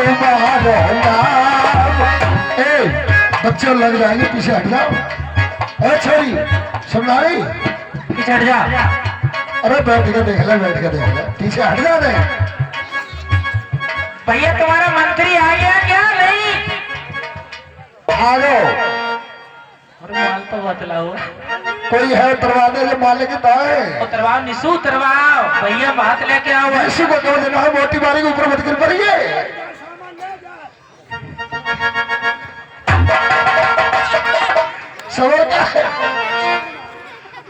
तुम्हारा नाम। ए बच्चे लग जाएंगे, पीछे हट जाओ। ए छोरी सुनना रही, पीछे हट जा। अरे बैठ के देख ले, बैठ के देख ले, पीछे हट जा दे। भैया तुम्हारा मंत्री आ गया क्या? नहीं आ जाओ। अरे माल तो बतलाओ। कोई है उतरवाने जो मालिक है? उतरवाओ निशु, उतरवाओ। भैया बात लेके आओ। निशु को दो देना है, मोटी बारी के ऊपर मत गिर पड़िए। सवर का है?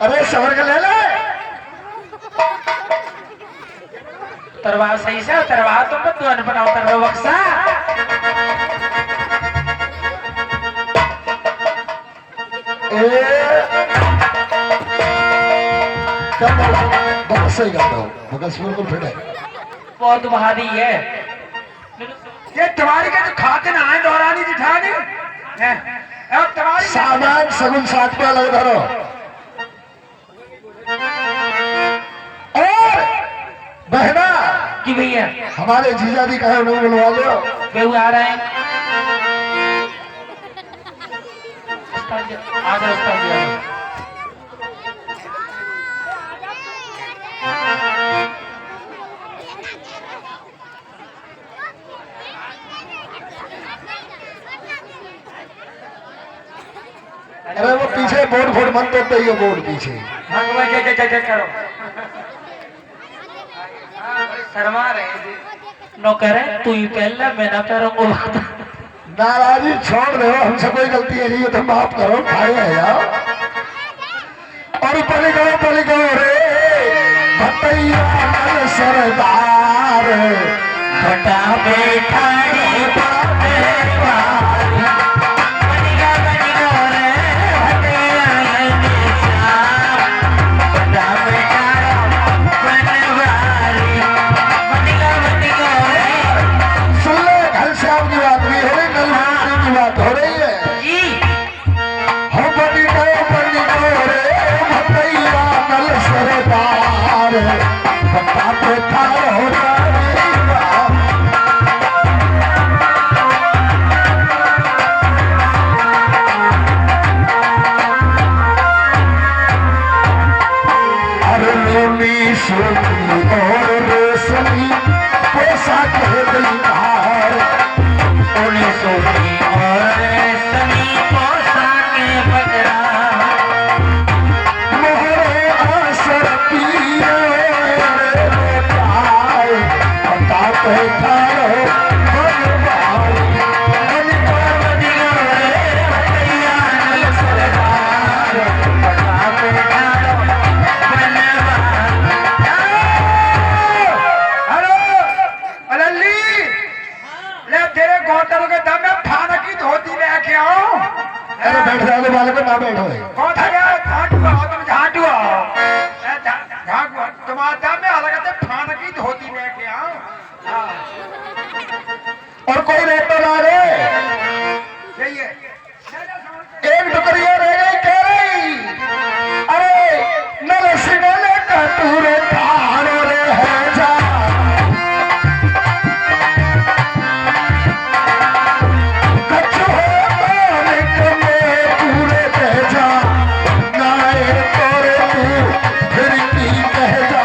अरे सवर का ले ले। उतरवाओ सही से, उतरवाओ। तुम तो अनपढ़ उतरवाओ बक्सा। सही करता हूँ, बकस बिल्कुल फिट है। बहुत भारी है ये तुम्हारी के जो खाते ना है दौरानी जिठानी है। अब तुम्हारी सामान सगुन 60 पे अलग धरो। और बहना कि भैया हमारे जीजा जी कहे उन्हें बुलवा लो। बेहू आ रहे हैं। आ जाओ उस्ताद जी, आ जाओ। अरे वो पीछे बोर्ड फोड़ मत तो ही बोर्ड पीछे। भगवान जय जय जय करो। शर्मा रहे नौकर है, तू ही पहले मैं ना करूंगा। नाराजी छोड़ दो, हमसे कोई गलती है नहीं, तो माफ करो, खाए है यार। और पली करो रे भटैया मल सरदार, भटा बैठा रे बाबे बारी। बनिगा बनिगा रे भटैया लगे श्याम। भटा बैठा बनवारी। बनिगा बनिगा रे। सुन ले, घनश्याम की बात भी हो रही, नलवानी की बात हो रही है। जी हो बनी गो रे भटैया मल सरदार, भटा बैठा हो रे। सोनी और रेशमी पोशाक है दीदार, उन्हें सोनी और रेशमी पोशाक बदला। मोहरे आसर पिए पाए, पता पे खाओ भगवान। बनिगा बनिगा रे भटैया लगे सरदार। भटा बैठा अरे बैठ जाओ वाले को ना बैठो। कौन था यार? झाटू आओ, तुम झाटू आओ। झाटू तुम्हारा में अलग से फानकी धोती लेके आओ। और कोई रहता ना रे, सही है। एक टुकड़िया रह गई कह रही, अरे नरसिंह ने कटूरे ठाड़ो रे है जा। कछु हो मालिक में पूरे कह जा, नाए तोरे तू फिर की कह जा।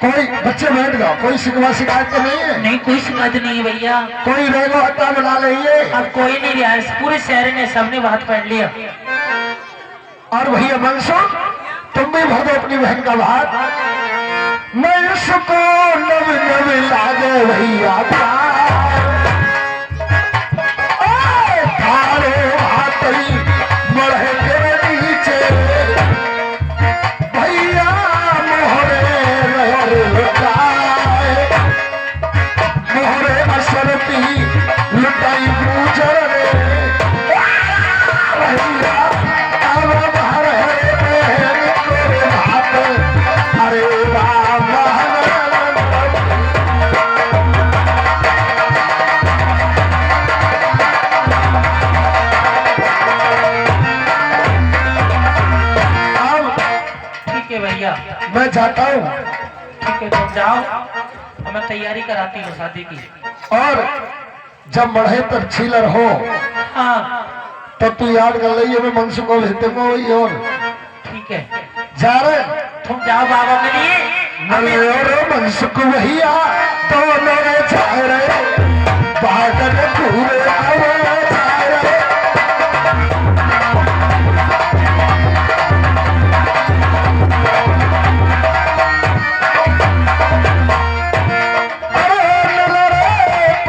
कोई बच्चे बैठ गया, कोई शिकायत तो नहीं है? नहीं कोई शिकायत नहीं है भैया। कोई रेगो हत्या बुला रही अब कोई नहीं रहा, पूरे शहर ने सबने बात पढ़ लिया। और भैया मनसो तुम भी भर दो अपनी बहन का भात। मैं इसको नव नव लागे भैया थारे हाथ बढ़े के नीचे भैया मोहरे मोहरे असर पी लुटाई गुजर भैया अरे राम ठीक है भैया मैं जाता हूँ। ठीक है तुम जाओ, मैं तैयारी कराती हूँ शादी की। और जब बढ़े तब छीलर हो हाँ तब तू याद कर ली मैं मनसू को भेजते को वही और ठीक है जा रहे तुम जाओ बाबा मिलिए। मलयोर मनसुख भैया दोनों जा रहे बादल पूरे जा रहे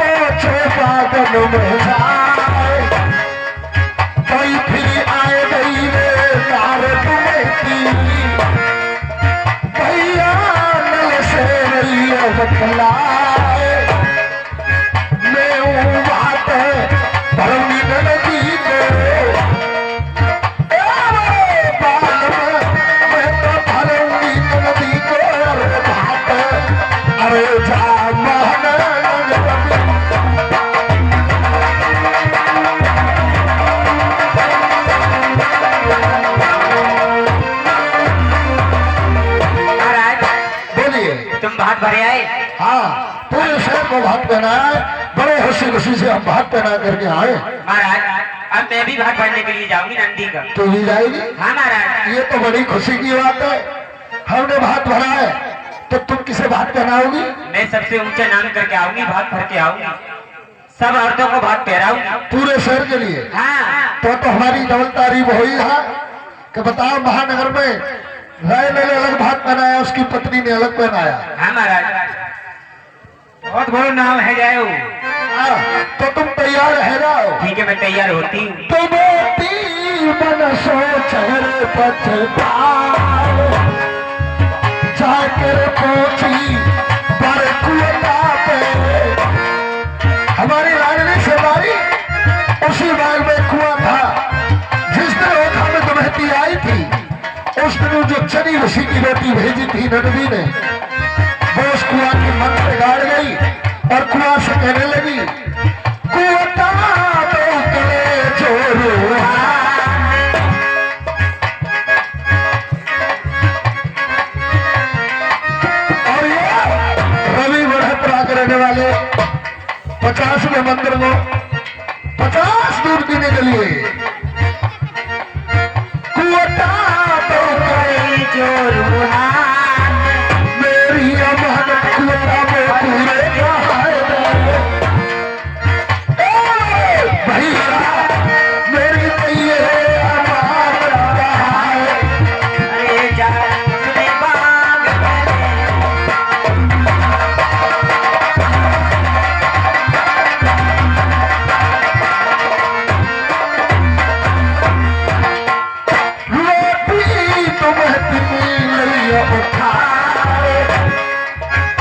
पहुंचे बादल में जाए कोई फिर आए गई रे कार तुम्हें भैया नल से रही बतलाए मैं बात भरमी नदी को मैं तो भरमी नदी को बात अरे जा महन तुम भात भरे आए? हाँ पूरे शहर को भात पहना है, बड़े हंसी खुशी से हम भात पहना करके आए। महाराज अब मैं भी भात भरने के लिए जाऊंगी नंदी का। तू भी जाएगी? हाँ महाराज। ये तो बड़ी खुशी की बात है, हमने भात भरा है तो तुम किसे भात पहनाओगी? मैं सबसे ऊंचा नाम करके आऊंगी, भात भर के आऊंगी, सब औरतों को भात पहराऊंगी पूरे शहर के लिए। हाँ तो हमारी डबल तारीफ हुई है कि बताओ महानगर में राय ने अलग भात पहनाया, उसकी पत्नी ने अलग पहनाया। हाँ महाराज बहुत बड़ा नाम है जाओ। तो तुम तैयार है जाओ? ठीक है मैं तैयार होती हूँ। तो बेटी बनसो चेहरे पछताए जाकर पहुंची पर कुएं पे हमारी लाडली शेरवारी उसी बाग में कुआं था जिस दिन ओखा में दुमहती आई थी। उस दिन जो चनी ऋषि की बेटी भेजी थी नंदी ने वो उस कुआं की मन पे गाड़ गई और कुआं से कहने लगी कुआं और ये रवि बढ़ा करने वाले 50वें मंदिर को 50 दूध पीने के लिए मेरी अमन कुआं में पूरे भैया मेरी तैये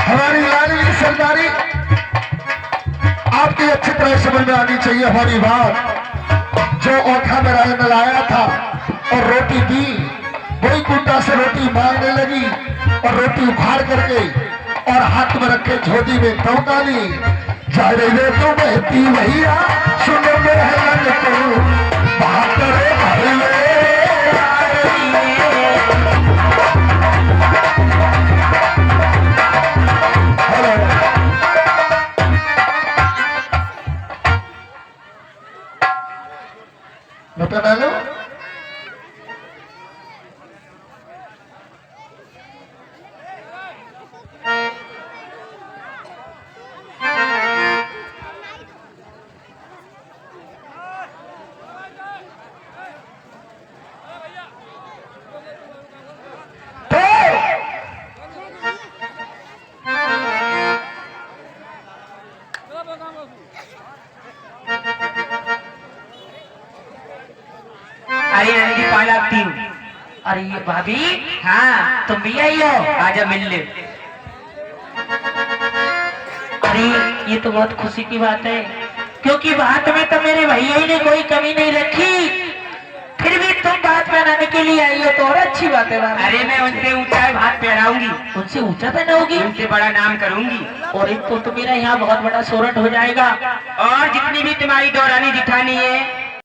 हमारी लाडली सरदारी आपकी अच्छी तरह समझ में आनी चाहिए हमारी बात। जो ओखा में राय में लाया था और रोटी दी वही कुंडा से रोटी मांगने लगी और रोटी उखाड़ करके और हाथ में रखे झोली में तमका ली। जा रही तो बहती भैया सुनो मेहनत को बहादुर भैया बता डालो। अरे नंदी पाला तीन। अरे ये भाभी, हाँ तुम भी आई हो, आजा मिल ले। अरे ये तो बहुत खुशी की बात है, क्योंकि बात में तो मेरे भैया ही ने कोई कमी नहीं रखी, फिर भी तुम बात पहनाने के लिए आई हो तो और अच्छी बात है। अरे मैं उनसे ऊंचा भात पहनाऊंगी, उनसे ऊंचा पहनाओगी, उनसे बड़ा नाम करूंगी, और एक तो मेरा यहाँ बहुत बड़ा सोरठ हो जाएगा। और जितनी भी तुम्हारी दौरानी जिठानी है